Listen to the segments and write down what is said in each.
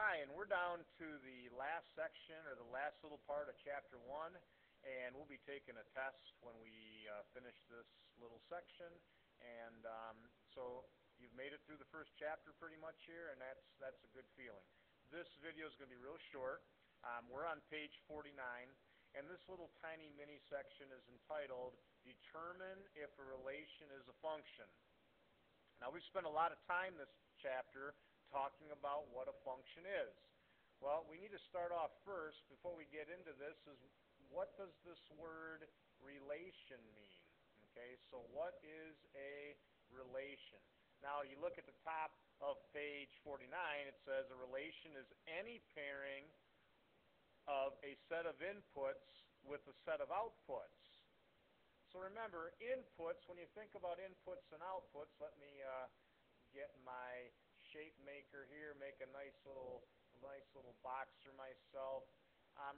Hi, and we're down to the last section or the last little part of Chapter 1, and we'll be taking a test when we finish this little section. And so you've made it through the first chapter pretty much here, and that's a good feeling. This video is going to be real short. We're on page 49, and this little tiny mini section is entitled, Determine if a Relation is a Function. Now, we've spent a lot of time this chapter talking about what a function is. Well, we need to start off first, before we get into this, is what does this word relation mean? Okay, so what is a relation? Now, you look at the top of page 49, it says a relation is any pairing of a set of inputs with a set of outputs. So remember, inputs, when you think about inputs and outputs, let me get my shape maker here, make a nice little box for myself.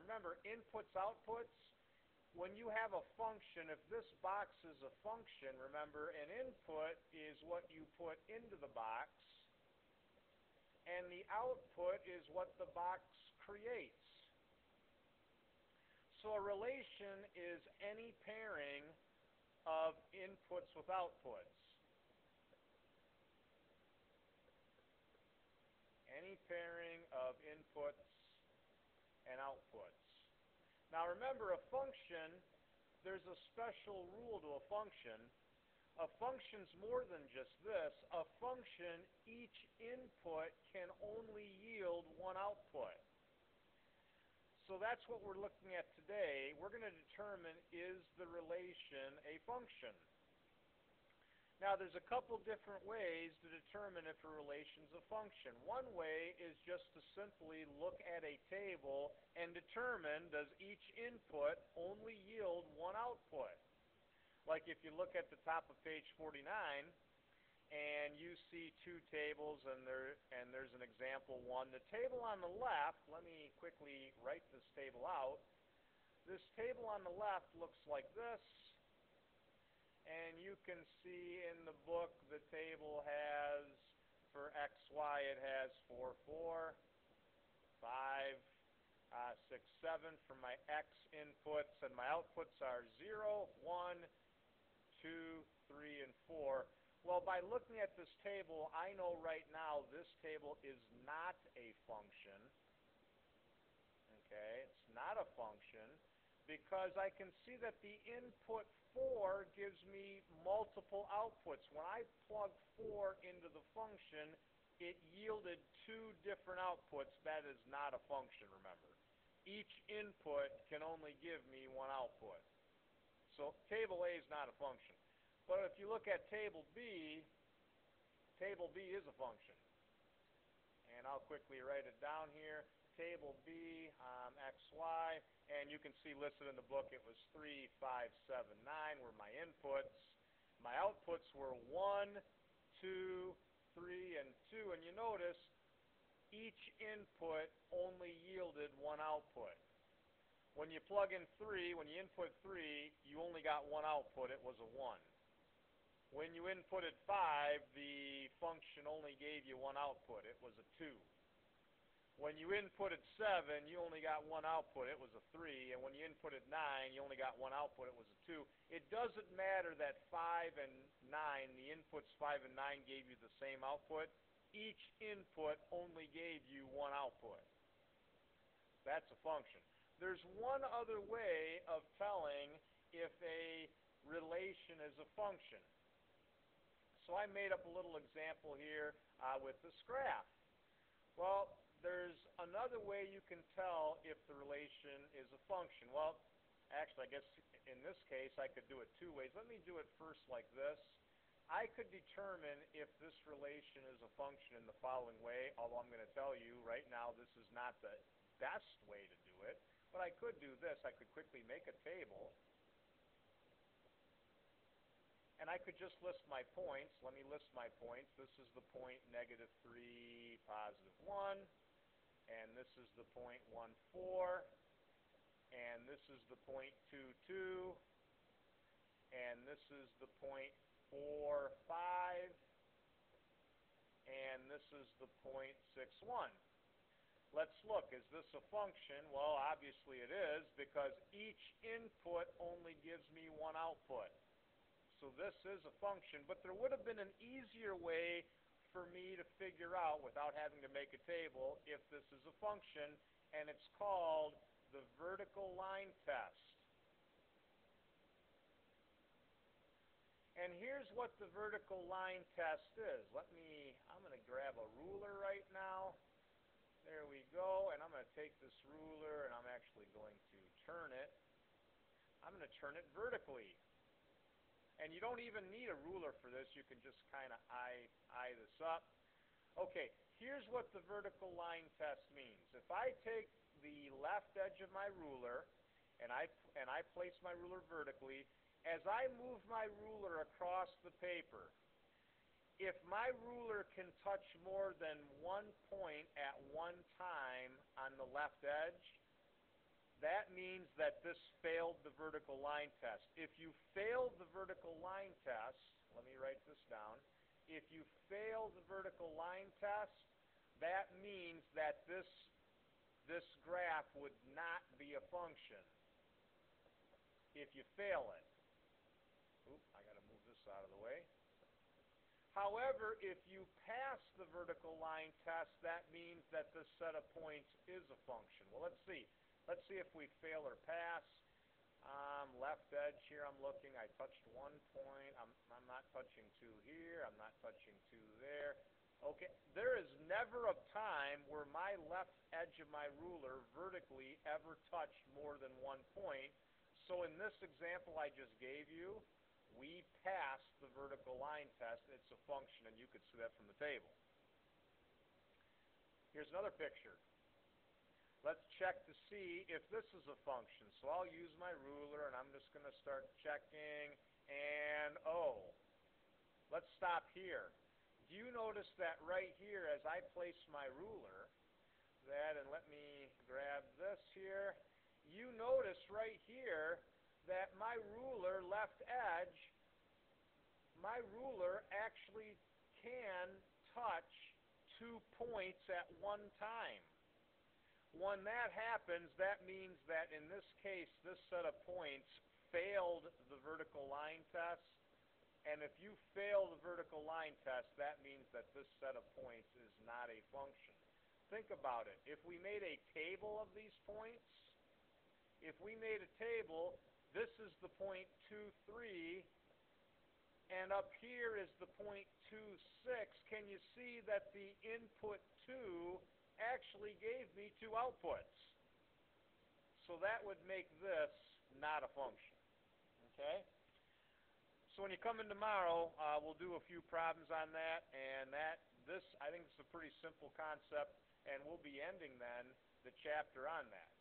Remember, inputs, outputs, when you have a function, if this box is a function, remember, an input is what you put into the box, and the output is what the box creates. So a relation is any pairing of inputs with outputs. Any pairing of inputs and outputs. Now remember, a function, there's a special rule to a function. A function's more than just this. A function, each input can only yield one output. So that's what we're looking at today. We're going to determine, is the relation a function? Now, there's a couple different ways to determine if a relation's a function. One way is just to simply look at a table and determine, does each input only yield one output? Like if you look at the top of page 49 and you see two tables and there's an example one. The table on the left, let me quickly write this table out. This table on the left looks like this. And you can see in the book the table has, for XY, it has 4, 4, 5, 6, 7 for my X inputs, and my outputs are 0, 1, 2, 3, and 4. Well, by looking at this table, I know right now this table is not a function. Okay, it's not a function, because I can see that the input 4 gives me multiple outputs. When I plug 4 into the function, it yielded two different outputs. That is not a function, remember. Each input can only give me one output. So table A is not a function. But if you look at table B is a function. And I'll quickly write it down here. Table B, XY, and you can see listed in the book it was 3, 5, 7, 9 were my inputs. My outputs were 1, 2, 3, and 2. And you notice each input only yielded one output. When you plug in 3, when you input 3, you only got one output. It was a 1. When you inputted 5, the function only gave you one output. It was a 2. When you inputted 7, you only got one output. It was a 3. And when you inputted 9, you only got one output. It was a 2. It doesn't matter that 5 and 9, the inputs 5 and 9 gave you the same output. Each input only gave you one output. That's a function. There's one other way of telling if a relation is a function. So I made up a little example here with this graph. Well, there's another way you can tell if the relation is a function. Well, actually, I guess in this case, I could do it two ways. Let me do it first like this. I could determine if this relation is a function in the following way, although I'm going to tell you right now this is not the best way to do it. But I could do this. I could quickly make a table. And I could just list my points. Let me list my points. This is the point -3, +1. And this is the point 1, 4. And this is the point 2, 2. And this is the point 4, 5. And this is the point 6, 1. Let's look. Is this a function? Well, obviously it is, because each input only gives me one output. So this is a function, but there would have been an easier way for me to figure out without having to make a table if this is a function, and it's called the vertical line test. And here's what the vertical line test is. I'm going to grab a ruler right now. There we go, and I'm going to take this ruler and I'm actually going to turn it. I'm going to turn it vertically. And you don't even need a ruler for this. You can just kind of eye this up. Okay, here's what the vertical line test means. If I take the left edge of my ruler and I place my ruler vertically, as I move my ruler across the paper, if my ruler can touch more than one point at one time on the left edge, that means that this failed the vertical line test. If you failed the vertical line test, let me write this down. If you fail the vertical line test, that means that this graph would not be a function if you fail it. Oop, I got to move this out of the way. However, if you pass the vertical line test, that means that this set of points is a function. Well, let's see. Let's see if we fail or pass. Left edge here, I'm looking. I touched 1 point. I'm not touching 2 here. I'm not touching 2 there. Okay, there is never a time where my left edge of my ruler vertically ever touched more than 1 point. So in this example I just gave you, we passed the vertical line test. It's a function, and you could see that from the table. Here's another picture. Let's check to see if this is a function. So I'll use my ruler, and I'm just going to start checking, and let's stop here. Do you notice that right here, as I place my ruler, and let me grab this here, you notice right here that my ruler left edge, my ruler actually can touch 2 points at one time. When that happens, that means that in this case, this set of points failed the vertical line test. And if you fail the vertical line test, that means that this set of points is not a function. Think about it. If we made a table of these points, if we made a table, this is the point 2, 3, and up here is the point 2, 6. Can you see that the input 2 actually gave me 2 outputs? So that would make this not a function. Okay? So when you come in tomorrow, we'll do a few problems on that, and I think it's a pretty simple concept, and we'll be ending then the chapter on that.